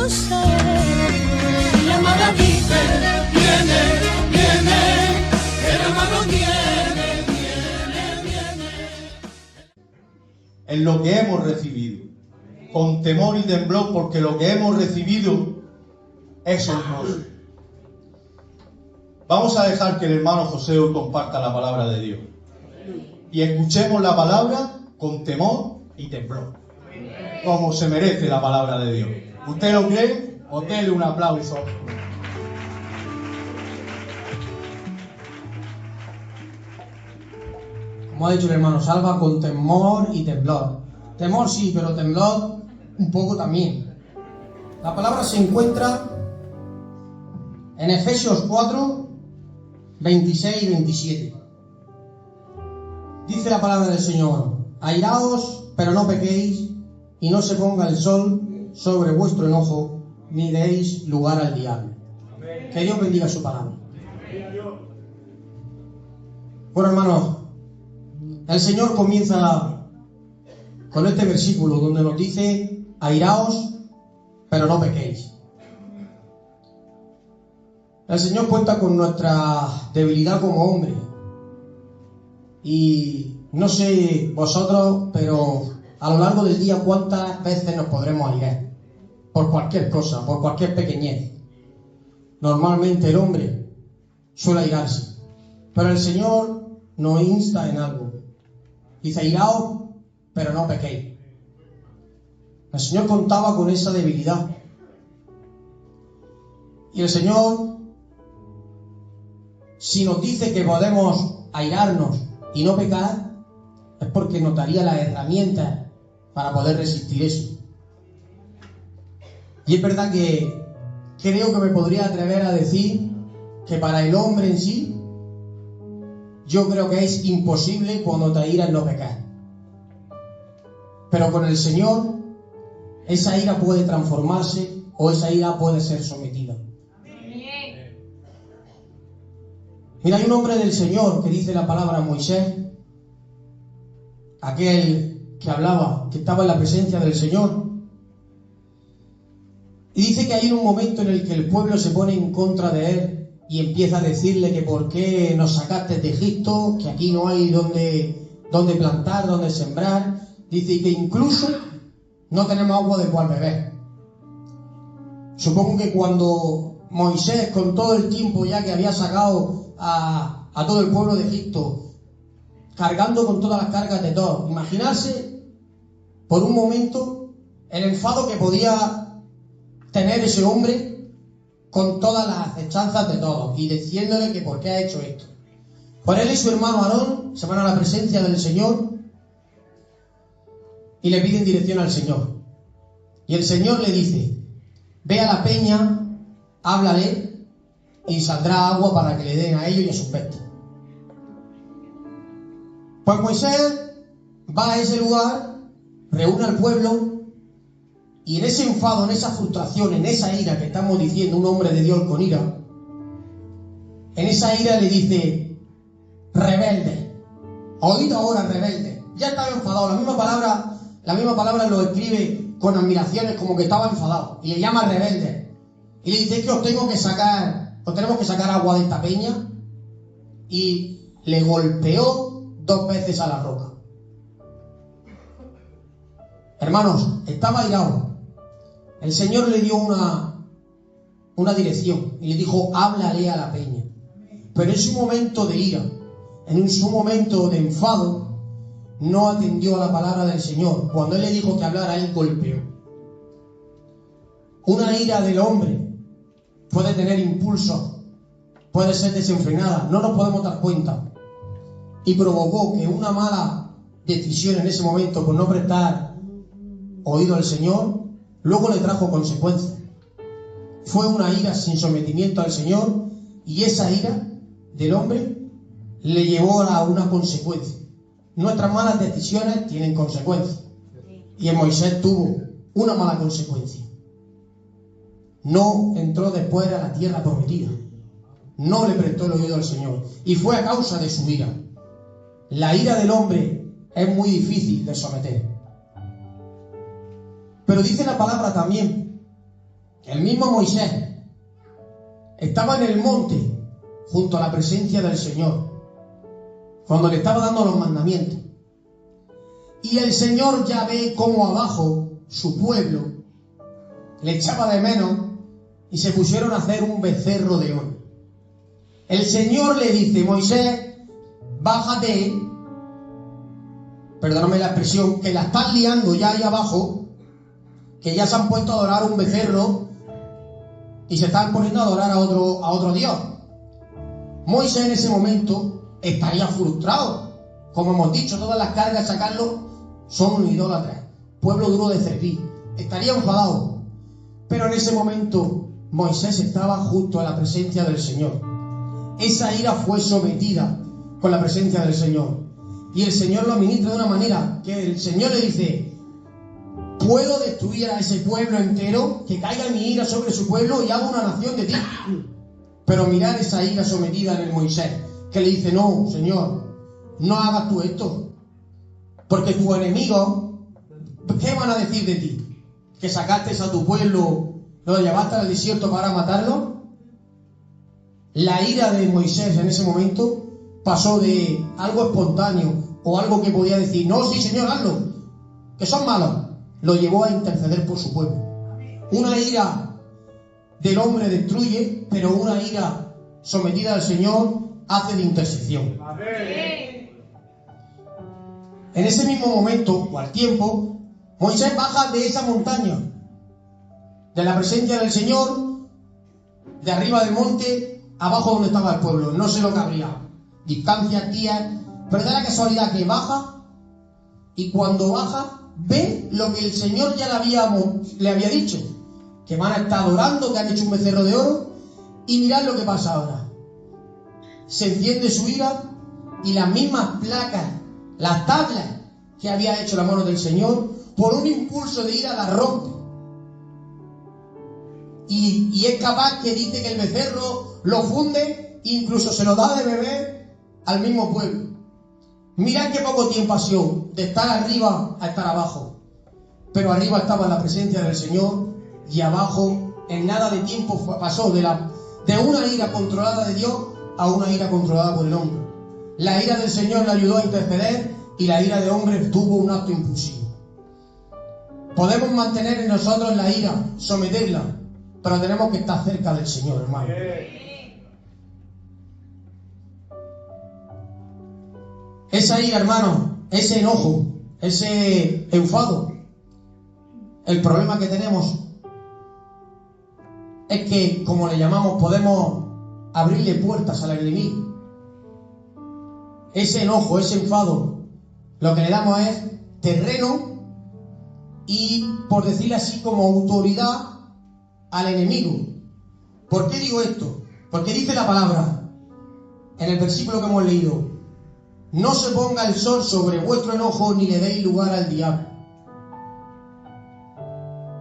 conocer. La amada dice, viene, viene, el amado viene, viene, viene. En lo que hemos recibido, con temor y temblor, porque lo que hemos recibido es hermoso. Vamos a dejar que el hermano José hoy comparta la palabra de Dios. Y escuchemos la palabra con temor y temblor, como se merece la palabra de Dios. ¿Usted lo cree? O denle un aplauso. Como ha dicho el hermano Salva, con temor y temblor. Temor sí, pero temblor un poco también. La palabra se encuentra en Efesios 4, 26 y 27. Dice la palabra del Señor: airaos, pero no pequéis, y no se ponga el sol sobre vuestro enojo, ni deis lugar al diablo. Que Dios bendiga su palabra. Bueno, hermanos, el Señor comienza con este versículo donde nos dice: airaos, pero no pequéis. El Señor cuenta con nuestra debilidad como hombre. Y no sé vosotros, pero a lo largo del día, ¿cuántas veces nos podremos airar? Por cualquier cosa, por cualquier pequeñez. Normalmente el hombre suele airarse, pero el Señor nos insta en algo. Dice: airaos, pero no pequéis. El Señor contaba con esa debilidad. Y el Señor, si nos dice que podemos airarnos y no pecar, es porque nos daría las herramientas para poder resistir eso. Y es verdad que creo que me podría atrever a decir que para el hombre en sí, yo creo que es imposible cuando te airas no pecar. Pero con el Señor, esa ira puede transformarse o esa ira puede ser sometida. Mira, hay un hombre del Señor que dice la palabra Moisés, aquel que hablaba, que estaba en la presencia del Señor. Y dice que hay un momento en el que el pueblo se pone en contra de él y empieza a decirle que por qué nos sacaste de Egipto, que aquí no hay donde plantar, donde sembrar. Dice que incluso no tenemos agua de cual beber. Supongo que cuando Moisés, con todo el tiempo ya que había sacado a todo el pueblo de Egipto, cargando con todas las cargas de todos, imaginarse por un momento el enfado que podía tener ese hombre con todas las acechanzas de todos y diciéndole que por qué ha hecho esto. Pues él y su hermano Aarón se van a la presencia del Señor y le piden dirección al Señor. Y el Señor le dice: ve a la peña, háblale y saldrá agua para que le den a ellos y a sus bestias. Pues Moisés va a ese lugar, reúne al pueblo y en ese enfado, en esa frustración, en esa ira que estamos diciendo, un hombre de Dios con ira, en esa ira le dice: rebelde, oíd ahora, rebelde. Ya estaba enfadado, la misma palabra lo escribe con admiraciones, como que estaba enfadado, y le llama rebelde. Y le dice: es que os tenemos que sacar agua de esta peña. Y le golpeó 2 veces a la roca. Hermanos, estaba airado. El Señor le dio una dirección y le dijo: háblale a la peña. Pero en su momento de ira, en su momento de enfado, no atendió a la palabra del Señor. Cuando Él le dijo que hablara, Él golpeó. Una ira del hombre puede tener impulso, puede ser desenfrenada, no nos podemos dar cuenta. Y provocó que una mala decisión en ese momento, por no prestar oído al Señor, luego le trajo consecuencias. Fue una ira sin sometimiento al Señor, y esa ira del hombre le llevó a una consecuencia. Nuestras malas decisiones tienen consecuencias. Y en Moisés tuvo una mala consecuencia. No entró después a la tierra prometida. No le prestó el oído al Señor. Y fue a causa de su ira. La ira del hombre es muy difícil de someter. Pero dice la palabra también que el mismo Moisés estaba en el monte junto a la presencia del Señor, cuando le estaba dando los mandamientos. Y el Señor ya ve cómo abajo su pueblo le echaba de menos y se pusieron a hacer un becerro de oro. El Señor le dice: Moisés, bájate, perdóname la expresión, que la están liando ya ahí abajo, que ya se han puesto a adorar un becerro y se están poniendo a adorar a otro Dios. Moisés en ese momento estaría frustrado. Como hemos dicho, todas las cargas sacarlo son un idólatra, pueblo duro de servir. Estaría enfadado. Pero en ese momento Moisés estaba junto a la presencia del Señor. Esa ira fue sometida con la presencia del Señor. Y el Señor lo administra de una manera que el Señor le dice: puedo destruir a ese pueblo entero, que caiga mi ira sobre su pueblo y hago una nación de ti. Pero mirad esa ira sometida en el Moisés, que le dice: no, Señor, no hagas tú esto, porque tus enemigos, ¿qué van a decir de ti? ¿Que sacaste a tu pueblo, lo llevaste al desierto para matarlo? La ira de Moisés en ese momento pasó de algo espontáneo o algo que podía decir: no, sí, Señor, hazlo, que son malos. Lo llevó a interceder por su pueblo. Una ira del hombre destruye, pero una ira sometida al Señor hace de intercesión. En ese mismo momento, o al tiempo, Moisés baja de esa montaña, de la presencia del Señor, de arriba del monte, abajo donde estaba el pueblo. No sé lo que habría, distancias, días, pero da la casualidad que baja, y cuando baja ve lo que el Señor ya le había dicho, que van a estar adorando, que han hecho un becerro de oro. Y mirad lo que pasa ahora. Se enciende su ira y las mismas placas, las tablas que había hecho la mano del Señor, por un impulso de ira las rompe. Y es capaz que dice que el becerro lo funde, incluso se lo da de beber al mismo pueblo. Mirad qué poco tiempo ha sido de estar arriba a estar abajo. Pero arriba estaba la presencia del Señor y abajo en nada de tiempo pasó de una ira controlada de Dios a una ira controlada por el hombre. La ira del Señor le ayudó a interceder y la ira de hombre tuvo un acto impulsivo. Podemos mantener en nosotros la ira, someterla, pero tenemos que estar cerca del Señor, hermano. Esa ira, hermano, ese enojo, ese enfado, el problema que tenemos es que, como le llamamos, podemos abrirle puertas al enemigo. Ese enojo, ese enfado, lo que le damos es terreno y, por decirlo así, como autoridad al enemigo. ¿Por qué digo esto? Porque dice la palabra en el versículo que hemos leído: no se ponga el sol sobre vuestro enojo, ni le deis lugar al diablo.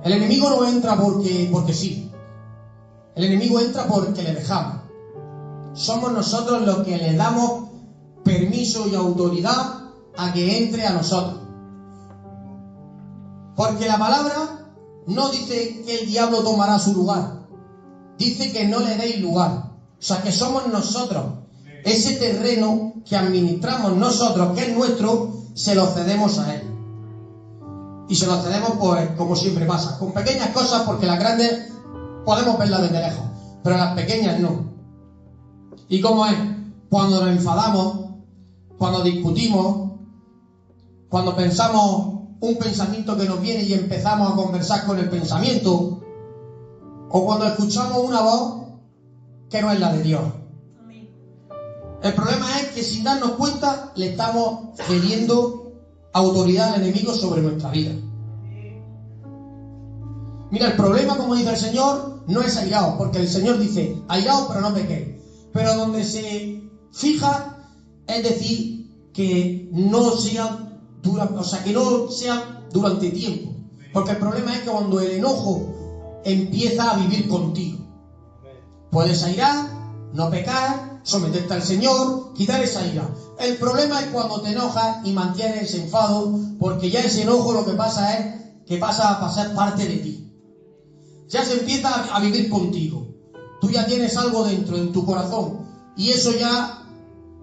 El enemigo no entra porque sí. El enemigo entra porque le dejamos. Somos nosotros los que le damos permiso y autoridad a que entre a nosotros. Porque la palabra no dice que el diablo tomará su lugar. Dice que no le deis lugar. O sea, que somos nosotros. Ese terreno que administramos nosotros, que es nuestro, se lo cedemos a él. Y se lo cedemos, pues, como siempre pasa, con pequeñas cosas, porque las grandes podemos verlas desde lejos, pero las pequeñas no. ¿Y cómo es? Cuando nos enfadamos, cuando discutimos, cuando pensamos un pensamiento que nos viene y empezamos a conversar con el pensamiento, o cuando escuchamos una voz que no es la de Dios. El problema es que, sin darnos cuenta, le estamos cediendo autoridad al enemigo sobre nuestra vida. Mira, el problema, como dice el Señor, no es airaos, porque el Señor dice: airaos, pero no pequéis. Pero donde se fija, es decir, que no sea durante tiempo. Porque el problema es que cuando el enojo empieza a vivir contigo, puedes airar, no pecar, someterte al Señor, quitar esa ira. El problema es cuando te enojas y mantienes ese enfado, porque ya ese enojo lo que pasa es que pasa a pasar parte de ti. ya se empieza a vivir contigo. Tú ya tienes algo dentro, en tu corazón, y eso ya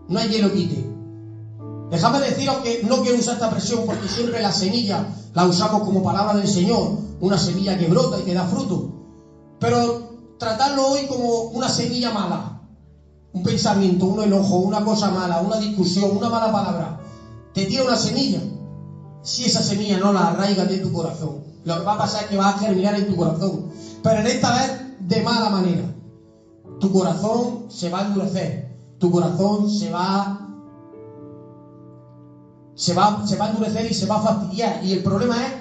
no hay quien lo quite. Dejadme deciros que no quiero usar esta expresión porque siempre la semilla la usamos como palabra del Señor, una semilla que brota y que da fruto. Pero tratarlo hoy como una semilla mala, un pensamiento, un enojo, una cosa mala, una discusión, una mala palabra, te tira una semilla. Si esa semilla no la arraigas de tu corazón, lo que va a pasar es que va a germinar en tu corazón, pero en esta vez de mala manera. Tu corazón se va a endurecer, tu corazón se va a endurecer y se va a fastidiar. Y el problema es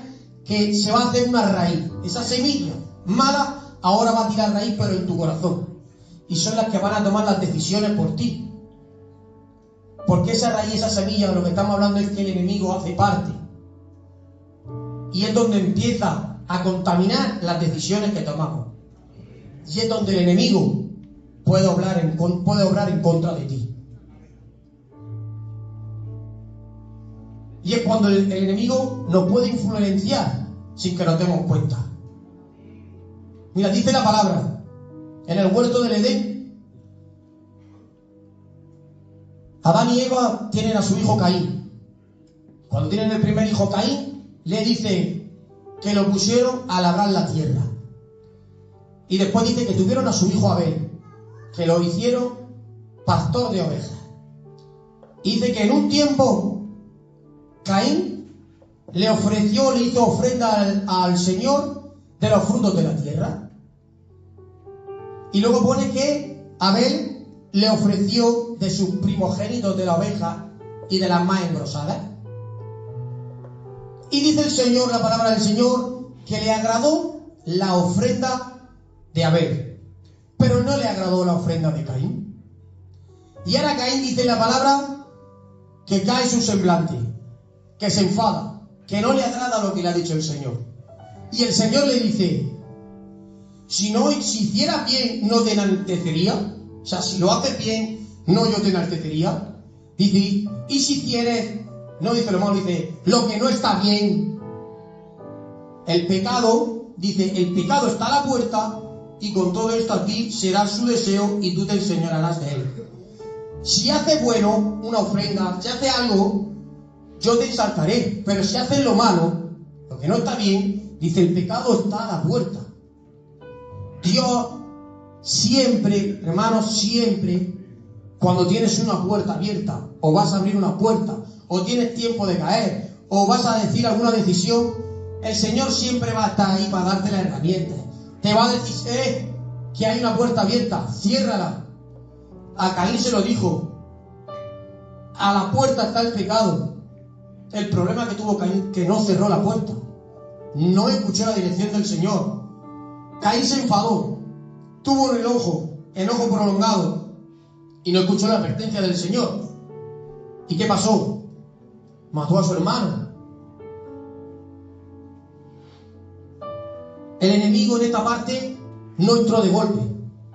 que se va a hacer una raíz. Esa semilla mala ahora va a tirar raíz, pero en tu corazón. Y son las que van a tomar las decisiones por ti. Porque esa raíz, esa semilla, de lo que estamos hablando es que el enemigo hace parte. Y es donde empieza a contaminar las decisiones que tomamos. Y es donde el enemigo puede obrar en contra de ti. Y es cuando el enemigo nos puede influenciar sin que nos demos cuenta. Mira, dice la palabra, en el huerto del Edén, Adán y Eva tienen a su hijo Caín. Cuando tienen el primer hijo Caín, le dice que lo pusieron a labrar la tierra. Y después dice que tuvieron a su hijo Abel, que lo hicieron pastor de ovejas. Y dice que en un tiempo Caín le hizo ofrenda al Señor de los frutos de la tierra. Y luego pone que Abel le ofreció de sus primogénitos de la oveja y de las más engrosadas. Y dice el Señor, la palabra del Señor, que le agradó la ofrenda de Abel, pero no le agradó la ofrenda de Caín. Y ahora Caín dice la palabra que cae su semblante, que se enfada, que no le agrada lo que le ha dicho el Señor. Y el Señor le dice, si hicieras bien, ¿no te enaltecería? O sea, si lo haces bien, ¿no yo te enaltecería? Dice, y si hicieres, no dice lo malo, dice, lo que no está bien. El pecado, dice, el pecado está a la puerta, y con todo esto a ti será su deseo y tú te enseñarás de él. Si haces bueno, una ofrenda, si haces algo, yo te exaltaré, pero si haces lo malo, lo que no está bien, dice, el pecado está a la puerta. Dios siempre, hermanos, siempre, cuando tienes una puerta abierta, o vas a abrir una puerta, o tienes tiempo de caer, o vas a decir alguna decisión, el Señor siempre va a estar ahí para darte las herramientas. Te va a decir, que hay una puerta abierta, ciérrala. A Caín se lo dijo, a la puerta está el pecado. El problema que tuvo Caín, que no cerró la puerta, no escuchó la dirección del Señor. Caín se enfadó, tuvo un enojo prolongado, y no escuchó la advertencia del Señor. ¿Y qué pasó? Mató a su hermano. El enemigo en esta parte no entró de golpe,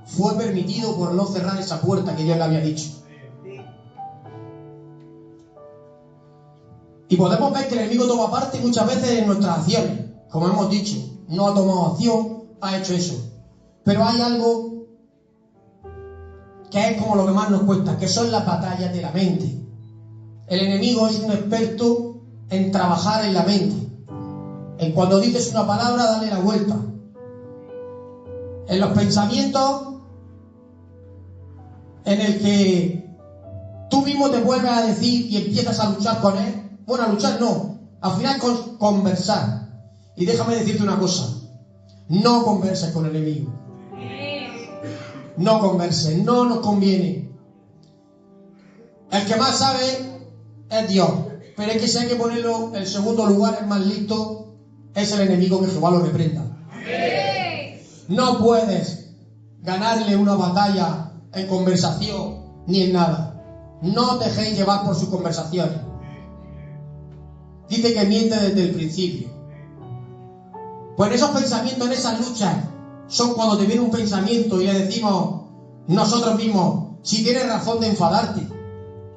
fue permitido por no cerrar esa puerta que Dios le había dicho. Y podemos ver que el enemigo toma parte muchas veces en nuestras acciones. Como hemos dicho, no ha tomado acción, ha hecho eso. Pero hay algo que es como lo que más nos cuesta, que son las batallas de la mente. El enemigo es un experto en trabajar en la mente. En cuando dices una palabra, dale la vuelta. En los pensamientos, en el que tú mismo te vuelves a decir y empiezas a luchar con él. Bueno, a luchar no, al final conversar. Y déjame decirte una cosa, no converses con el enemigo. No converses, no nos conviene. El que más sabe es Dios, pero es que si hay que ponerlo en segundo lugar, el más listo es el enemigo, que Jehová lo reprenda. No puedes ganarle una batalla en conversación ni en nada. No os dejéis llevar por sus conversaciones. Dice que miente desde el principio. Pues esos pensamientos, en esas luchas, son cuando te viene un pensamiento y le decimos nosotros mismos, si tienes razón de enfadarte,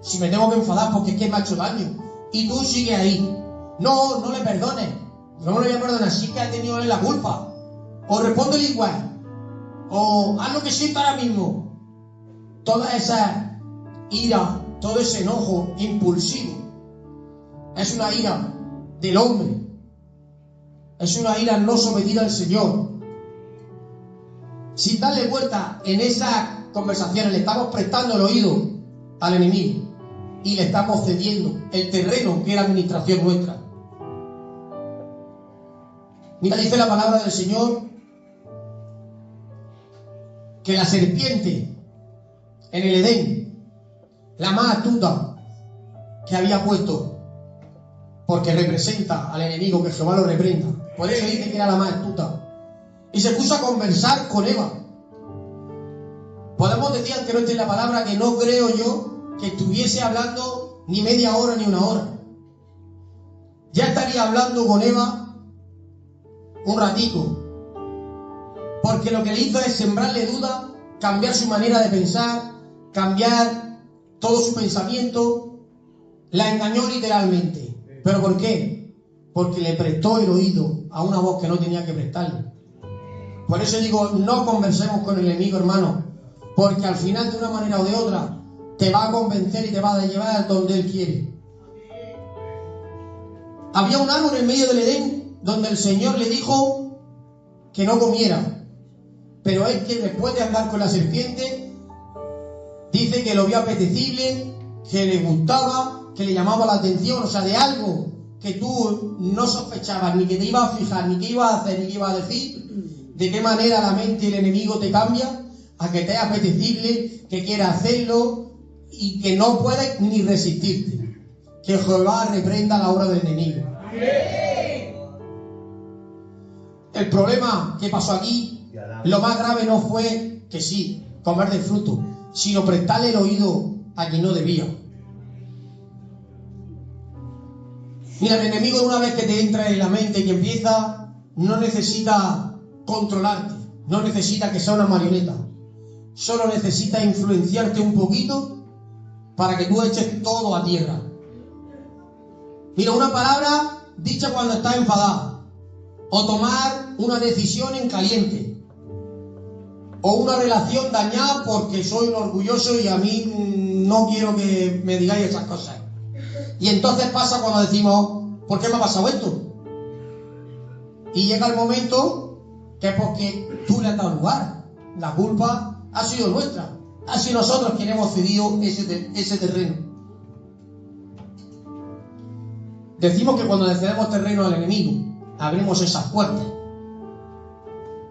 si me tengo que enfadar porque es que me ha hecho daño, y tú sigues ahí, no le perdones, no le voy a perdonar, sí que ha tenido él la culpa, o respóndele igual, o haz lo que sienta ahora mismo. Toda esa ira, todo ese enojo impulsivo, es una ira del hombre, es una ira no sometida al Señor. Sin darle vuelta en esas conversaciones, le estamos prestando el oído al enemigo y le estamos cediendo el terreno que era administración nuestra. Mira, dice la palabra del Señor que la serpiente en el Edén, la más astuta que había puesto, porque representa al enemigo, que Jehová lo reprenda, por eso dice que era la más astuta, y se puso a conversar con Eva. Podemos decir, aunque no esté en la palabra, que no creo yo que estuviese hablando ni media hora ni una hora. Ya estaría hablando con Eva un ratico, porque lo que le hizo es sembrarle duda, cambiar su manera de pensar, cambiar todo su pensamiento. La engañó literalmente. ¿Pero por qué? Porque le prestó el oído a una voz que no tenía que prestarle. Por eso digo, no conversemos con el enemigo, hermano, porque al final, de una manera o de otra, te va a convencer y te va a llevar donde él quiere. Había un árbol en medio del Edén donde el Señor le dijo que no comiera, pero es que después de andar con la serpiente, dice que lo vio apetecible, que le gustaba, que le llamaba la atención, o sea, de algo que tú no sospechabas, ni que te ibas a fijar, ni que ibas a hacer, ni que ibas a decir. De qué manera la mente y el enemigo te cambia a que te es apetecible, que quieras hacerlo y que no puedes ni resistirte. Que Jehová reprenda la obra del enemigo. El problema que pasó aquí, lo más grave no fue que sí, comer del fruto, sino prestarle el oído a quien no debía. Mira, el enemigo, una vez que te entra en la mente y que empieza, no necesita controlarte, no necesita que sea una marioneta, solo necesita influenciarte un poquito para que tú eches todo a tierra. Mira, una palabra dicha cuando estás enfadado, o tomar una decisión en caliente, o una relación dañada porque soy un orgulloso y a mí no quiero que me digáis esas cosas. Y entonces pasa cuando decimos, ¿por qué me ha pasado esto? Y llega el momento que es porque tú le has dado lugar. La culpa ha sido nuestra. Ha sido nosotros quienes hemos cedido ese terreno. Decimos que cuando le cedemos terreno al enemigo, abrimos esas puertas.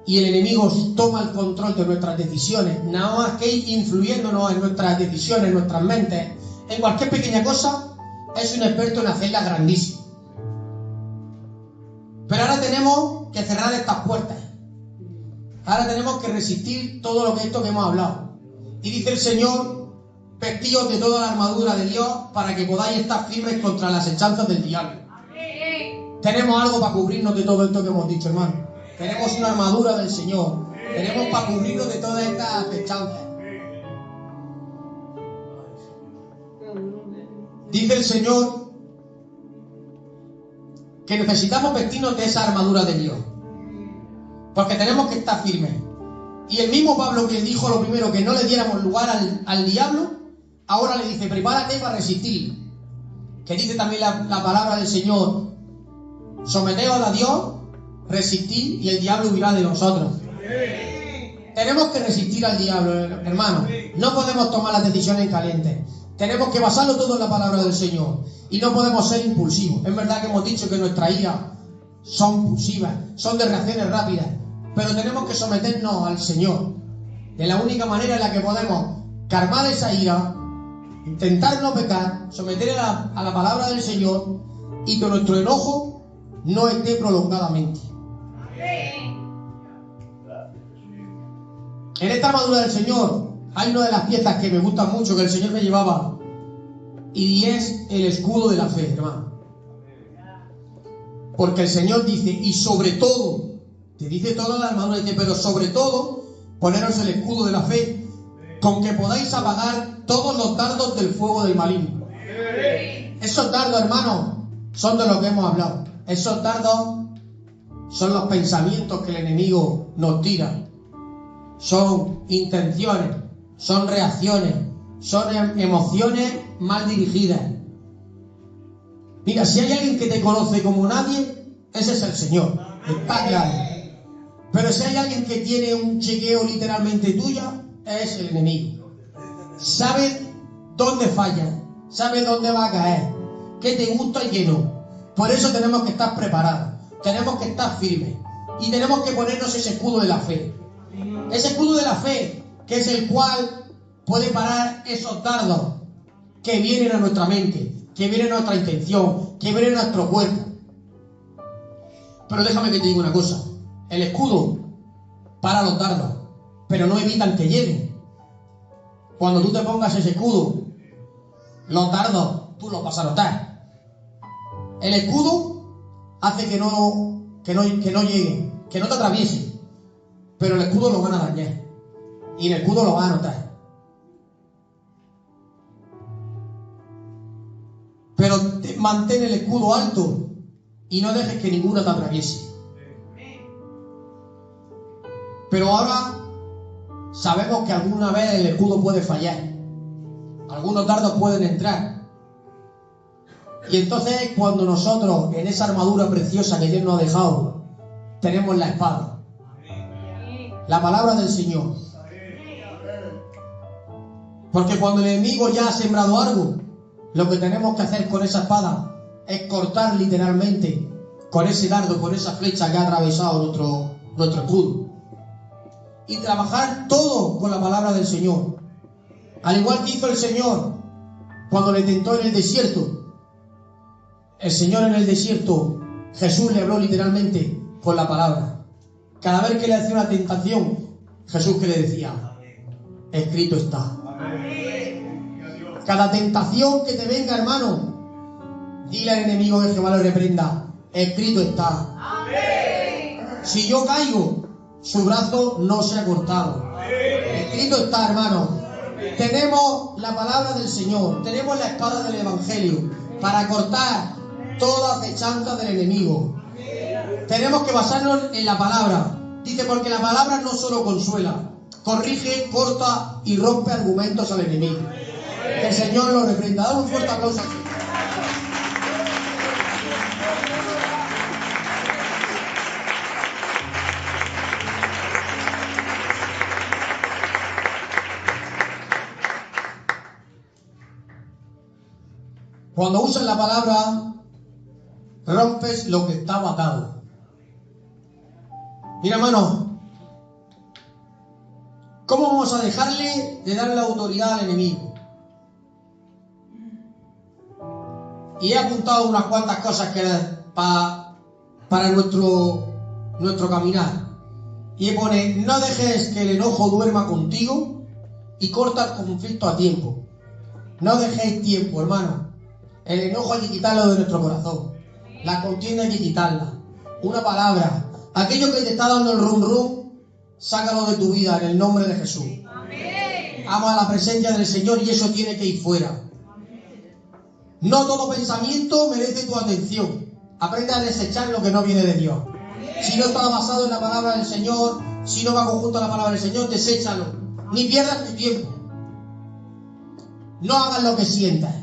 Y el enemigo toma el control de nuestras decisiones, nada más que ir influyéndonos en nuestras decisiones, en nuestras mentes, en cualquier pequeña cosa. Es un experto en hacerla grandísima. Pero ahora tenemos que cerrar estas puertas. Ahora tenemos que resistir todo lo que esto que hemos hablado. Y dice el Señor, vestíos de toda la armadura de Dios para que podáis estar firmes contra las hechanzas del diablo. Tenemos algo para cubrirnos de todo esto que hemos dicho, hermano. Tenemos una armadura del Señor. Tenemos para cubrirnos de todas estas hechanzas. Dice el Señor que necesitamos vestirnos de esa armadura de Dios, porque tenemos que estar firmes. Y el mismo Pablo, que dijo lo primero, que no le diéramos lugar al diablo, ahora le dice, prepárate para resistir. Que dice también la palabra del Señor, someteos a Dios, resistid y el diablo huirá de nosotros. Tenemos que resistir al diablo, hermano. No podemos tomar las decisiones en caliente. Tenemos que basarlo todo en la palabra del Señor. Y no podemos ser impulsivos. Es verdad que hemos dicho que nuestras iras son impulsivas, son de reacciones rápidas. Pero tenemos que someternos al Señor. De la única manera en la que podemos calmar esa ira, intentar no pecar, someter a la palabra del Señor y que nuestro enojo no esté prolongadamente. En esta armadura del Señor hay una de las piezas que me gustan mucho, que el Señor me llevaba, y es el escudo de la fe, hermano. Porque el Señor dice, y sobre todo, te dice toda la armadura, dice, pero sobre todo, poneros el escudo de la fe, con que podáis apagar todos los dardos del fuego del maligno. Esos dardos, hermano, son de lo que hemos hablado. Esos dardos son los pensamientos que el enemigo nos tira, son intenciones, son reacciones, son emociones mal dirigidas. Mira, si hay alguien que te conoce como nadie, ese es el Señor, está claro. Pero si hay alguien que tiene un chequeo literalmente tuya, es el enemigo. Sabe dónde falla, sabe dónde va a caer, qué te gusta y qué no. Por eso tenemos que estar preparados, tenemos que estar firmes y tenemos que ponernos ese escudo de la fe. Ese escudo de la fe, que es el cual puede parar esos dardos que vienen a nuestra mente, que vienen a nuestra intención, que vienen a nuestro cuerpo. Pero déjame que te diga una cosa. El escudo para los dardos, pero no evitan que lleguen. Cuando tú te pongas ese escudo, los dardos tú los vas a notar. El escudo hace que no lleguen, que no te atraviesen, pero el escudo lo van a dañar y el escudo lo van a notar. Pero mantén el escudo alto y no dejes que ninguna te atraviese. Pero ahora sabemos que alguna vez el escudo puede fallar. Algunos dardos pueden entrar. Y entonces cuando nosotros, en esa armadura preciosa que Dios nos ha dejado, tenemos la espada. La palabra del Señor. Porque cuando el enemigo ya ha sembrado algo, lo que tenemos que hacer con esa espada es cortar literalmente con ese dardo, con esa flecha que ha atravesado nuestro escudo. Y trabajar todo con la palabra del Señor. Al igual que hizo el Señor cuando le tentó en el desierto. El Señor en el desierto, Jesús le habló literalmente con la palabra. Cada vez que le hacía una tentación, Jesús que le decía, escrito está. Cada tentación que te venga, hermano, dile al enemigo de Jehová lo reprenda, escrito está. Si yo caigo, su brazo no se ha cortado. Escrito está, hermano. Tenemos la palabra del Señor, tenemos la espada del Evangelio para cortar toda acechanza del enemigo. Tenemos que basarnos en la palabra. Dice, porque la palabra no solo consuela, corrige, corta y rompe argumentos al enemigo. Que el Señor lo reprenda. Dale un fuerte aplauso. Cuando usas la palabra, rompes lo que está atado. Mira, hermano, ¿cómo vamos a dejarle de darle la autoridad al enemigo? Y he apuntado unas cuantas cosas que para nuestro caminar. Y pone, no dejes que el enojo duerma contigo y corta el conflicto a tiempo. No dejéis tiempo, hermano. El enojo hay que quitarlo de nuestro corazón. La contienda hay que quitarla. Una palabra. Aquello que te está dando el rum, sácalo de tu vida en el nombre de Jesús. Amén. Ama la presencia del Señor y eso tiene que ir fuera. No todo pensamiento merece tu atención. Aprende a desechar lo que no viene de Dios. Si no está basado en la palabra del Señor, si no va conjunto a la palabra del Señor, deséchalo. Ni pierdas tu tiempo. No hagas lo que sientas.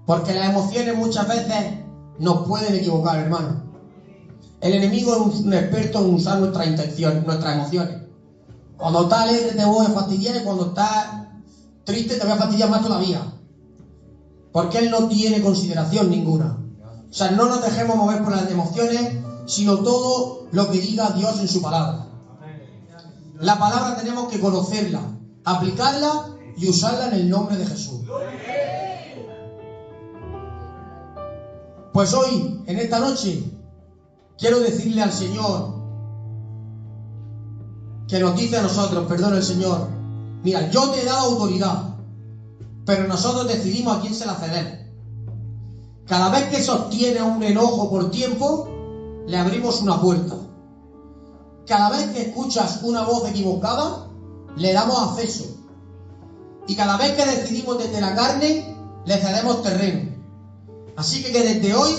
Porque las emociones muchas veces nos pueden equivocar, hermano. El enemigo es un experto en usar nuestras intenciones, nuestras emociones. Cuando estás alegre te voy a fastidiar y cuando estás triste te voy a fastidiar más todavía. Porque él no tiene consideración ninguna. O sea, no nos dejemos mover por las emociones, sino todo lo que diga Dios en su palabra. La palabra tenemos que conocerla, aplicarla y usarla en el nombre de Jesús. Pues hoy, en esta noche, quiero decirle al Señor, que nos dice a nosotros, perdón el Señor, mira, yo te he dado autoridad, pero nosotros decidimos a quién se la cedemos. Cada vez que sostiene un enojo por tiempo, le abrimos una puerta. Cada vez que escuchas una voz equivocada, le damos acceso. Y cada vez que decidimos desde la carne, le cedemos terreno. Así que desde hoy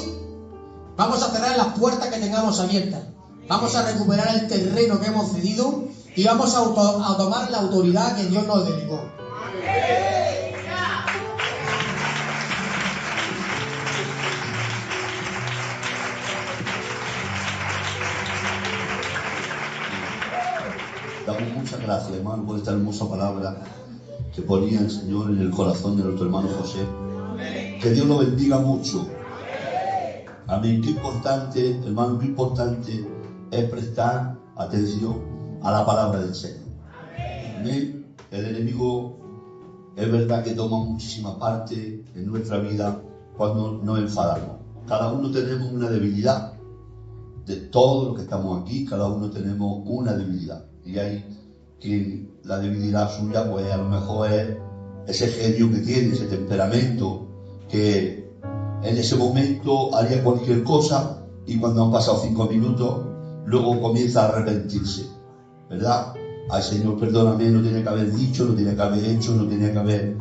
vamos a cerrar las puertas que tengamos abiertas. Vamos a recuperar el terreno que hemos cedido y vamos a tomar la autoridad que Dios nos delegó. Damos muchas gracias, hermano, por esta hermosa palabra que ponía el Señor en el corazón de nuestro hermano José. Que Dios lo bendiga mucho. Amén. Qué importante, hermano, qué importante es prestar atención a la palabra del Señor. Amén. El enemigo es verdad que toma muchísima parte en nuestra vida cuando nos enfadamos. Cada uno tenemos una debilidad. De todos los que estamos aquí, cada uno tenemos una debilidad. Y hay que la debilidad suya, pues a lo mejor es ese genio que tiene, ese temperamento, que en ese momento haría cualquier cosa y cuando han pasado 5 minutos, luego comienza a arrepentirse, ¿verdad? Ay, Señor, perdóname, no tenía que haber dicho, no tenía que haber hecho, no tenía que haber...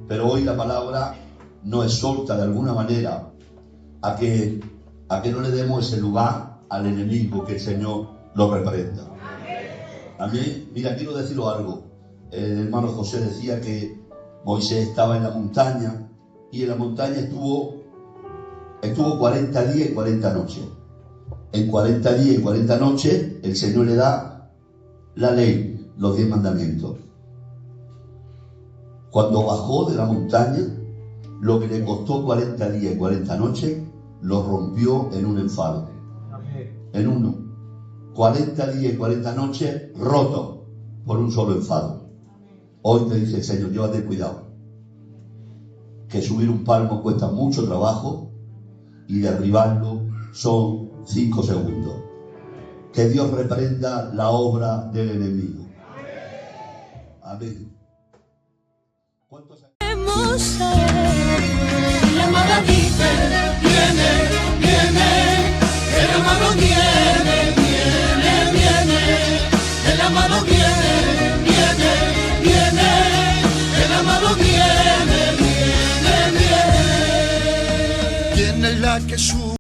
Pero hoy la palabra nos exhorta de alguna manera a que no le demos ese lugar al enemigo, que el Señor lo reprenda. Amén. Mira, quiero deciros algo. El hermano José decía que Moisés estaba en la montaña y en la montaña estuvo 40 días y 40 noches. En 40 días y 40 noches el Señor le da la ley, los 10 mandamientos. Cuando bajó de la montaña, lo que le costó 40 días y 40 noches, lo rompió en un enfado. En uno. 40 días y 40 noches rotos por un solo enfado. Hoy te dice el Señor, llévate cuidado, que subir un palmo cuesta mucho trabajo y derribarlo son 5 segundos. Que Dios reprenda la obra del enemigo. Amén. ¿Cuántos años? La hermana dice, viene, el hermano viene, el amado viene, el amado viene. ¿Quién es la que sube?